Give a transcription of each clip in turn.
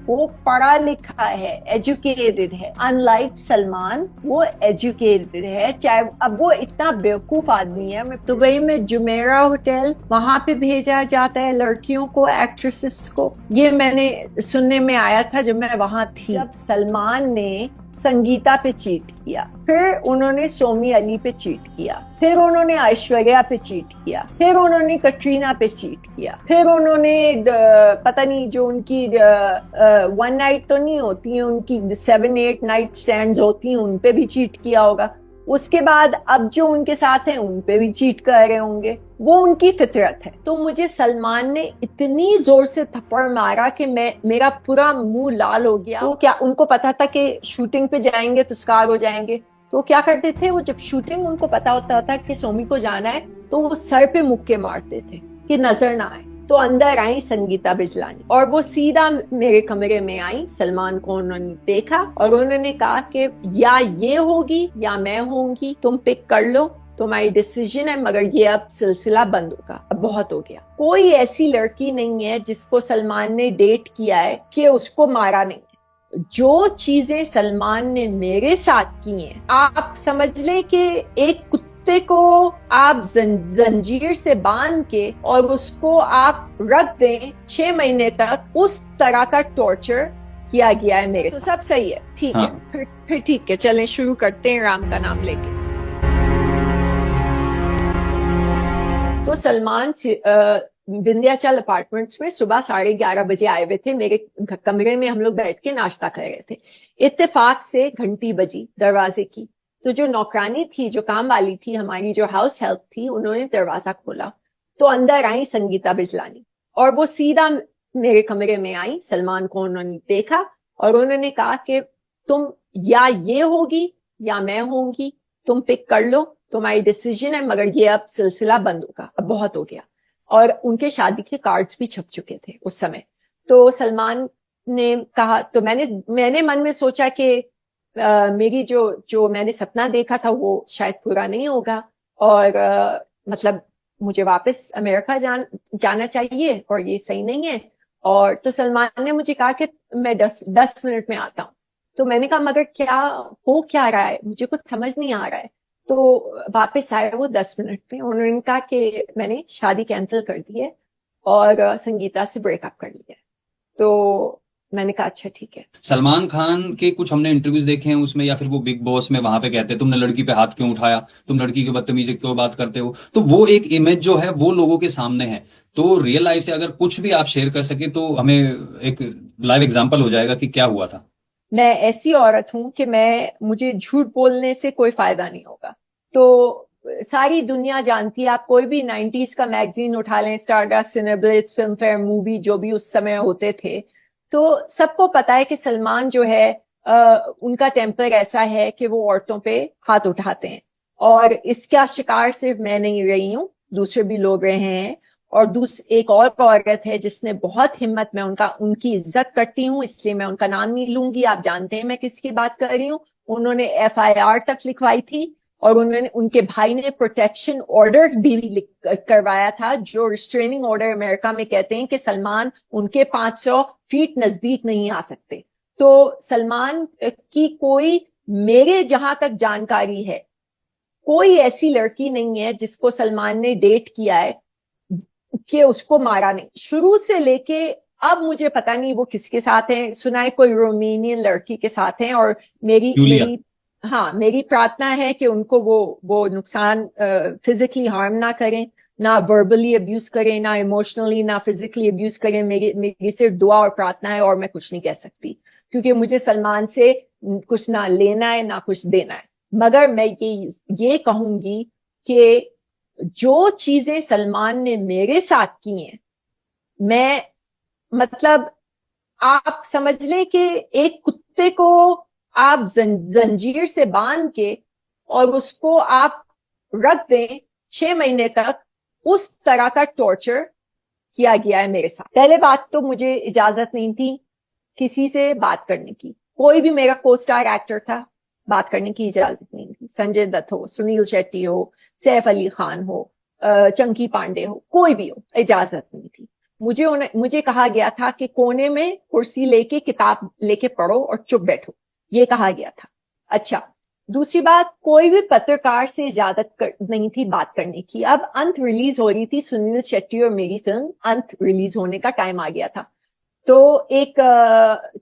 वो पढ़ा लिखा है, एजुकेटेड है। अनलाइक सलमान, वो एजुकेटेड है, चाहे अब वो इतना बेवकूफ आदमी है। मैं दुबई में जुमेरा होटल, वहां पे भेजा जाता है लड़कियों को, एक्ट्रेसेस को। ये मैंने सुनने में आया था जब मैं वहां थी, जब सलमान ने संगीता पे चीट किया, फिर उन्होंने सोमी अली पे चीट किया, फिर उन्होंने ऐश्वर्या पे चीट किया, फिर उन्होंने कटरीना पे चीट किया, फिर उन्होंने पता नहीं जो उनकी वन नाइट तो नहीं होती है, उनकी 7-8 नाइट स्टैंड्स होती हैं, उन पे भी चीट किया होगा। उसके बाद अब जो उनके साथ हैं उन पे भी चीट कर रहे होंगे। वो उनकी फितरत है। तो मुझे सलमान ने इतनी जोर से थप्पड़ मारा कि मेरा पूरा मुंह लाल हो गया। तो क्या उनको पता था कि शूटिंग पे जाएंगे तो स्कार हो जाएंगे? तो क्या करते थे वो, जब शूटिंग उनको पता होता था कि सोमी को जाना है, तो वो सर पे मुक्के मारते थे कि नजर ना आए। तो अंदर आई संगीता बिजलानी और वो सीधा मेरे कमरे में आई। सलमान को उन्होंने देखा और उन्होंने कहा कि या ये होगी या मैं होंगी, तुम पिक कर लो, तुम्हारी डिसीजन है, मगर ये अब सिलसिला बंद होगा, अब बहुत हो गया। कोई ऐसी लड़की नहीं है जिसको सलमान ने डेट किया है कि उसको मारा नहीं है। जो चीजें सलमान ने मेरे साथ की हैं, आप समझ लें कि एक कुत्ते को आप जंजीर से बांध के और उसको आप रख दें 6 महीने तक, उस तरह का टॉर्चर किया गया है मेरे साथ। तो सब सही है, ठीक है। फिर ठीक है, चलें शुरू करते हैं राम का नाम लेके। तो सलमान विंध्याचल अपार्टमेंट्स में सुबह 11:30 बजे आए हुए थे। मेरे कमरे में हम लोग बैठ के नाश्ता कर रहे थे। इत्तेफाक से घंटी बजी दरवाजे की, तो जो नौकरानी थी, जो काम वाली थी, हमारी जो हाउस हेल्प थी, उन्होंने दरवाजा खोला। तो अंदर आई संगीता बिजलानी और वो सीधा मेरे कमरे में आई। सलमान को उन्होंने देखा और उन्होंने कहा कि तुम या ये होगी या मैं होंगी, तुम पिक कर लो, तुम्हारी डिसीजन है, मगर ये अब सिलसिला बंद होगा, अब बहुत हो गया। और उनके शादी के कार्ड्स भी छप चुके थे उस समय। तो सलमान ने कहा, तो मैंने मन में सोचा कि मेरी जो जो मैंने सपना देखा था वो शायद पूरा नहीं होगा और मतलब मुझे वापस अमेरिका जाना चाहिए और ये सही नहीं है। और तो सलमान ने मुझे कहा कि मैं 10 मिनट में आता हूँ। तो मैंने कहा मगर क्या रहा है, मुझे कुछ समझ नहीं आ रहा है। तो वापस आए वो 10 मिनट में। उन्होंने कहा कि मैंने शादी कैंसिल कर दी है और संगीता से ब्रेकअप कर लिया है। तो मैंने कहा अच्छा ठीक है। सलमान खान के कुछ हमने इंटरव्यूज देखे हैं उसमें, या फिर वो बिग बॉस में वहां पे कहते हैं तुमने लड़की पे हाथ क्यों उठाया, तुम लड़की के बदतमीजी क्यों बात करते हो, तो वो एक इमेज जो है वो लोगों के सामने है। तो रियल लाइफ से अगर कुछ भी आप शेयर कर सके तो हमें एक लाइव एग्जांपल हो जाएगा कि क्या हुआ था। मैं ऐसी औरत हूं कि मुझे झूठ बोलने से कोई फायदा नहीं होगा। तो सारी दुनिया जानती है, आप कोई भी 90s का मैगजीन उठा लें, स्टारडस्ट, सिनेब्लिट्स, फिल्म फेयर, मूवी जो भी उस समय होते थे, तो सबको पता है कि सलमान जो है उनका टेम्पर ऐसा है कि वो औरतों पे हाथ उठाते हैं। और इसका शिकार सिर्फ मैं नहीं रही हूं, दूसरे भी लोग रहे हैं। और एक और औरत है जिसने बहुत हिम्मत, मैं उनकी इज्जत करती हूँ, इसलिए मैं उनका नाम नहीं लूंगी, आप जानते हैं मैं किसकी बात कर रही हूँ। उन्होंने FIR तक लिखवाई थी और उनके भाई ने प्रोटेक्शन ऑर्डर भी करवाया था, जो रिस्ट्रेनिंग ऑर्डर अमेरिका में कहते हैं कि सलमान उनके 500 फीट नजदीक नहीं आ सकते। तो सलमान की कोई, मेरे जहां तक जानकारी है, कोई ऐसी लड़की नहीं है जिसको सलमान ने डेट किया है कि उसको मारा नहीं, शुरू से लेके अब मुझे पता नहीं वो किसके साथ है। सुना है कोई रोमेनियन लड़की के साथ है और मेरी जूलिया। मेरी हाँ, मेरी प्रार्थना है कि उनको वो नुकसान, फिजिकली हार्म ना करें, ना वर्बली अब्यूज करें, ना इमोशनली, ना फिजिकली अब्यूज करें। मेरी सिर्फ दुआ और प्रार्थना है और मैं कुछ नहीं कह सकती, क्योंकि मुझे सलमान से कुछ ना लेना है ना कुछ देना है। मगर मैं ये कहूंगी कि जो चीजें सलमान ने मेरे साथ की हैं, मैं मतलब आप समझ लें कि एक कुत्ते को आप जंजीर से बांध के और उसको आप रख दें 6 महीने तक, उस तरह का टॉर्चर किया गया है मेरे साथ। पहले बात तो मुझे इजाजत नहीं थी किसी से बात करने की। कोई भी मेरा को स्टार एक्टर था, बात करने की इजाजत नहीं थी। संजय दत्त हो, सुनील शेट्टी हो, सैफ अली खान हो, चंकी पांडे हो, कोई भी हो, इजाजत नहीं थी। मुझे कहा गया था कि कोने में कुर्सी लेके किताब लेके पढ़ो और चुप बैठो, ये कहा गया था। अच्छा, दूसरी बात, कोई भी पत्रकार से इजाजत नहीं थी बात करने की। अब अंत रिलीज हो रही थी, सुनील शेट्टी और मेरी फिल्म, अंत रिलीज होने का टाइम आ गया था। तो एक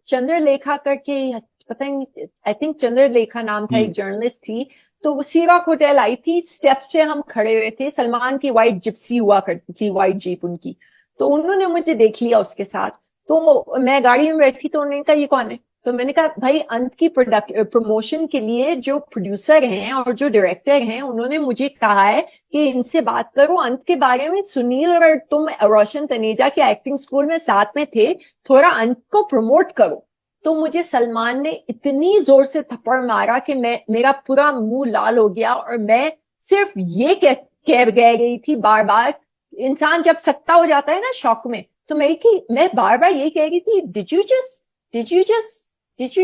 चंद्रलेखा करके, पता नहीं, आई थिंक चंद्रलेखा नाम था, एक जर्नलिस्ट थी। तो वो सी रॉक होटल आई थी, स्टेप्स पे हम खड़े हुए थे, सलमान की व्हाइट जिप्सी हुआ करती थी, व्हाइट जीप उनकी। तो उन्होंने मुझे देख लिया उसके साथ। तो मैं गाड़ी में बैठी, तो उन्होंने कहा ये कौन है? तो मैंने कहा भाई, अंत की प्रमोशन के लिए जो प्रोड्यूसर हैं और जो डायरेक्टर हैं, उन्होंने मुझे कहा है कि इनसे बात करो अंत के बारे में। सुनील और तुम रोशन तनेजा के एक्टिंग स्कूल में साथ में थे, थोड़ा अंत को प्रमोट करो। तो मुझे सलमान ने इतनी जोर से थप्पड़ मारा कि मेरा पूरा मुंह लाल हो गया, और मैं सिर्फ ये कह गई थी बार बार। इंसान जब सख्ता हो जाता है ना शौक में, तो मैं बार बार ये कह रही थी, did you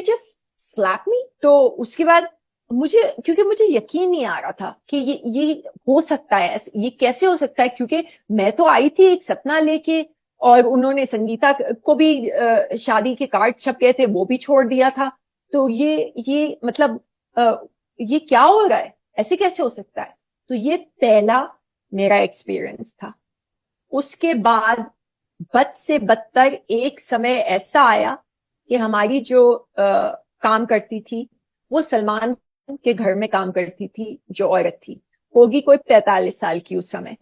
just slap me? तो उसके बाद क्योंकि मुझे यकीन नहीं आ रहा था कि ये हो सकता है, ये कैसे हो सकता है, क्योंकि मैं तो आई थी एक सपना लेके, और उन्होंने संगीता को भी शादी के कार्ड छप गए थे, वो भी छोड़ दिया था। तो ये मतलब ये क्या हो रहा है, ऐसे कैसे हो सकता है? तो ये पहला मेरा एक्सपीरियंस था। उसके बाद बद से बदतर एक समय ऐसा आया कि हमारी जो काम करती थी, वो सलमान के घर में काम करती थी, जो औरत थी, होगी कोई 45 साल की उस समय,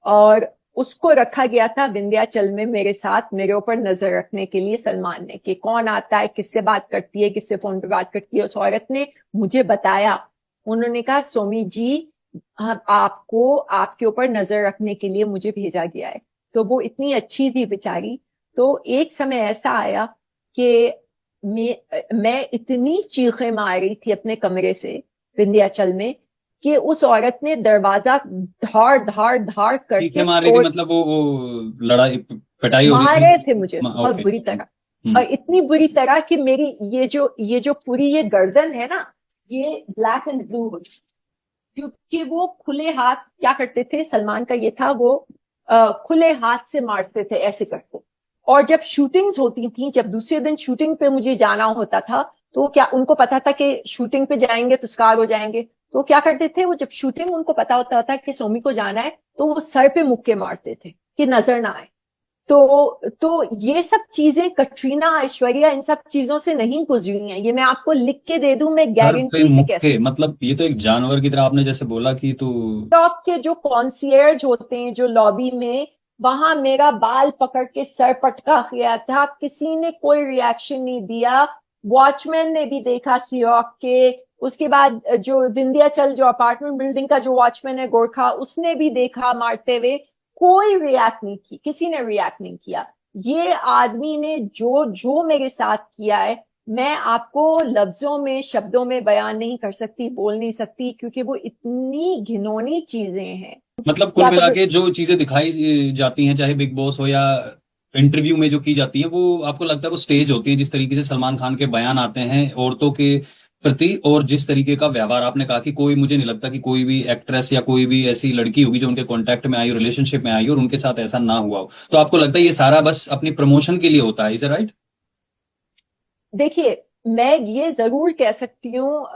और उसको रखा गया था विंध्याचल में मेरे साथ, मेरे ऊपर नजर रखने के लिए सलमान ने, कि कौन आता है, किससे बात करती है, किससे फोन पे बात करती है। उस औरत ने मुझे बताया, उन्होंने कहा सोमी जी, आपको आपके ऊपर नजर रखने के लिए मुझे भेजा गया है। तो वो इतनी अच्छी थी बेचारी। तो एक समय ऐसा आया कि मैं इतनी चीखें मार रही थी अपने कमरे से विंध्याचल में, कि उस औरत ने दरवाजा धाड़ धाड़ धाड़ करके मार रही थी, मतलब वो लड़ाई पिटाई हो रही मार थी? रहे थे मुझे बहुत बुरी तरह, और इतनी बुरी तरह कि मेरी ये जो पूरी ये गर्दन है ना, ये ब्लैक एंड ब्लू हो, क्योंकि वो खुले हाथ क्या करते थे, सलमान का ये था, वो खुले हाथ से मारते थे, ऐसे करते। और जब शूटिंग्स होती थी, जब दूसरे दिन शूटिंग पे मुझे जाना होता था, तो क्या उनको पता था कि शूटिंग पे जाएंगे तो स्कार हो जाएंगे, तो क्या करते थे, वो जब शूटिंग उनको पता होता था कि सोमी को जाना है, तो वो सर पे मुक्के मारते थे कि नजर ना आए। तो ये सब चीजें, कटरीना, ऐश्वर्या, इन सब चीजों से नहीं गुजरी हैं। ये मैं आपको लिख के दे दूं, मैं सर पे गारंटी से कह सकती। मतलब ये तो एक जानवर की तरह आपने जैसे बोला कि, तो टॉप के जो कॉन्सियर्ज होते हैं, जो लॉबी में, वहां मेरा बाल पकड़ के सर पटका गया था, किसी ने कोई रिएक्शन नहीं दिया। वॉचमैन ने भी देखा सियोक के, उसके बाद जो विंध्याचल, जो अपार्टमेंट बिल्डिंग का जो वॉचमैन है गोरखा, उसने भी देखा मारते हुए, कोई रिएक्ट नहीं की, किसी ने रिएक्ट नहीं किया। ये आदमी ने जो जो मेरे साथ किया है, मैं आपको लफ्जों में, शब्दों में बयान नहीं कर सकती, बोल नहीं सकती, क्योंकि वो इतनी घिनौनी चीजें हैं। मतलब कुल मिला के जो चीजें दिखाई जाती हैं, चाहे बिग बॉस हो या इंटरव्यू में जो की जाती है, वो आपको लगता है वो स्टेज होती है? जिस तरीके से सलमान खान के बयान आते हैं औरतों के प्रति, और जिस तरीके का व्यवहार आपने कहा कि कोई, मुझे नहीं लगता कि कोई भी एक्ट्रेस या कोई भी ऐसी लड़की होगी जो उनके कांटेक्ट में आई हो, रिलेशनशिप में आई हो, और उनके साथ ऐसा ना हुआ हो। तो आपको लगता है ये सारा बस अपनी प्रमोशन के लिए होता है, इज राइट? देखिए, मैं ये जरूर कह सकती हूँ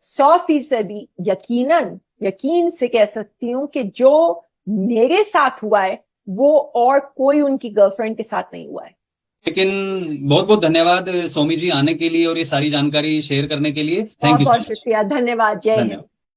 100% यकीन से कह सकती हूँ कि जो मेरे साथ हुआ है, वो और कोई उनकी गर्लफ्रेंड के साथ नहीं हुआ है। लेकिन बहुत बहुत धन्यवाद सोमी जी आने के लिए और ये सारी जानकारी शेयर करने के लिए। थैंक बहुत यू बहुत सो मच। शुक्रिया, धन्यवाद, जय हिंद। धन्यवाद।